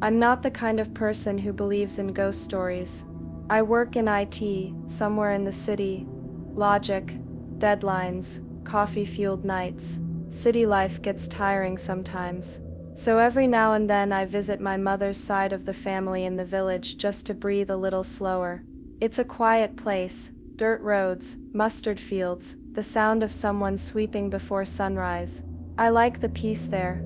I'm not the kind of person who believes in ghost stories. I work in IT, somewhere in the city. Logic, deadlines, coffee-fueled nights. City life gets tiring sometimes. So every now and then I visit my mother's side of the family in the village just to breathe a little slower. It's a quiet place, dirt roads, mustard fields, the sound of someone sweeping before sunrise. I like the peace there.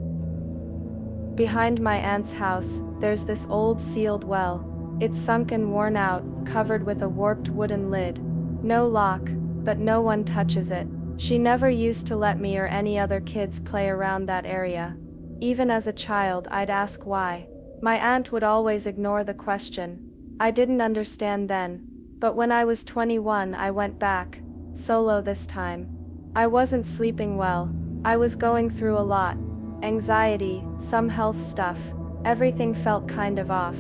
Behind my aunt's house, there's this old sealed well. It's sunk and worn out, covered with a warped wooden lid. No lock, but no one touches it. She never used to let me or any other kids play around that area. Even as a child, I'd ask why. My aunt would always ignore the question. I didn't understand then. But when I was 21, I went back, solo this time. I wasn't sleeping well. I was going through a lot. Anxiety, some health stuff. Everything felt kind of off.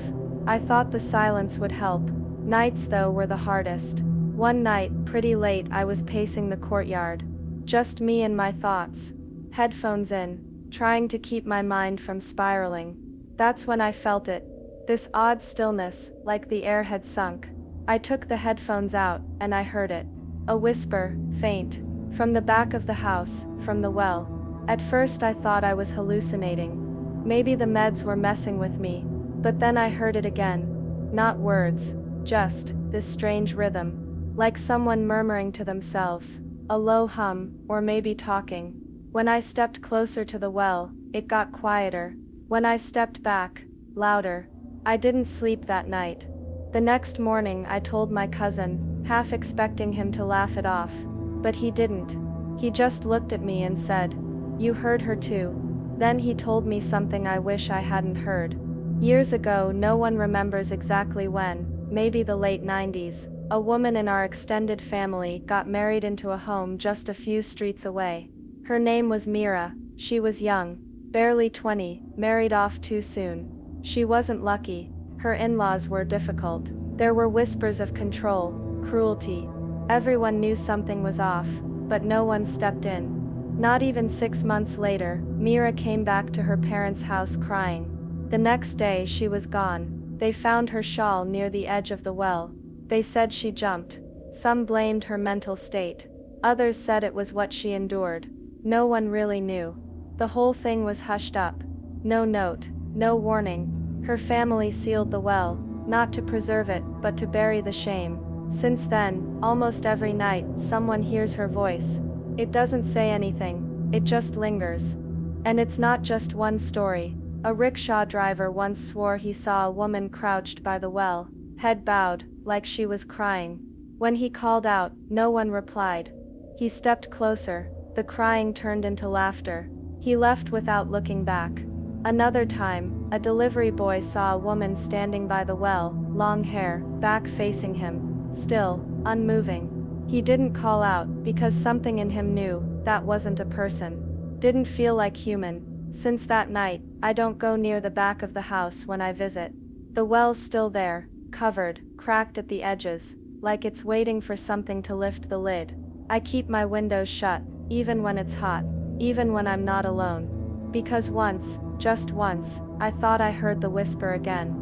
I thought the silence would help. Nights, though, were the hardest. One night, pretty late, I was pacing the courtyard. Just me and my thoughts. Headphones in, trying to keep my mind from spiraling. That's when I felt it. This odd stillness, like the air had sunk. I took the headphones out, and I heard it. A whisper, faint, from the back of the house, from the well. At first I thought I was hallucinating. Maybe the meds were messing with me. But then I heard it again. Not words, just this strange rhythm. Like someone murmuring to themselves. A low hum, or maybe talking. When I stepped closer to the well, it got quieter. When I stepped back, louder. I didn't sleep that night. The next morning I told my cousin, half expecting him to laugh it off. But he didn't. He just looked at me and said, "You heard her too." Then he told me something I wish I hadn't heard. Years ago, no one remembers exactly when, maybe the late 90s, a woman in our extended family got married into a home just a few streets away. Her name was Mira. She was young, barely 20, married off too soon. She wasn't lucky. Her in-laws were difficult. There were whispers of control, cruelty. Everyone knew something was off, but no one stepped in. Not even 6 months later, Mira came back to her parents' house crying. The next day she was gone. They found her shawl near the edge of the well. They said she jumped. Some blamed her mental state. Others said it was what she endured. No one really knew. The whole thing was hushed up. No note, no warning. Her family sealed the well, not to preserve it, but to bury the shame. Since then, almost every night, someone hears her voice. It doesn't say anything, it just lingers. And it's not just one story. A rickshaw driver once swore he saw a woman crouched by the well, head bowed, like she was crying. When he called out, no one replied. He stepped closer. The crying turned into laughter. He left without looking back. Another time, a delivery boy saw a woman standing by the well, long hair, back facing him, still, unmoving. He didn't call out, because something in him knew, that wasn't a person. Didn't feel like human. Since that night, I don't go near the back of the house when I visit. The well's still there, covered, cracked at the edges, like it's waiting for something to lift the lid. I keep my windows shut, even when it's hot, even when I'm not alone. Because once, just once, I thought I heard the whisper again.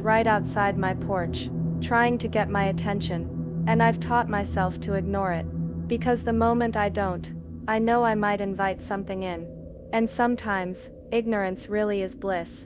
Right outside my porch, trying to get my attention. And I've taught myself to ignore it. Because the moment I don't, I know I might invite something in. And sometimes, ignorance really is bliss.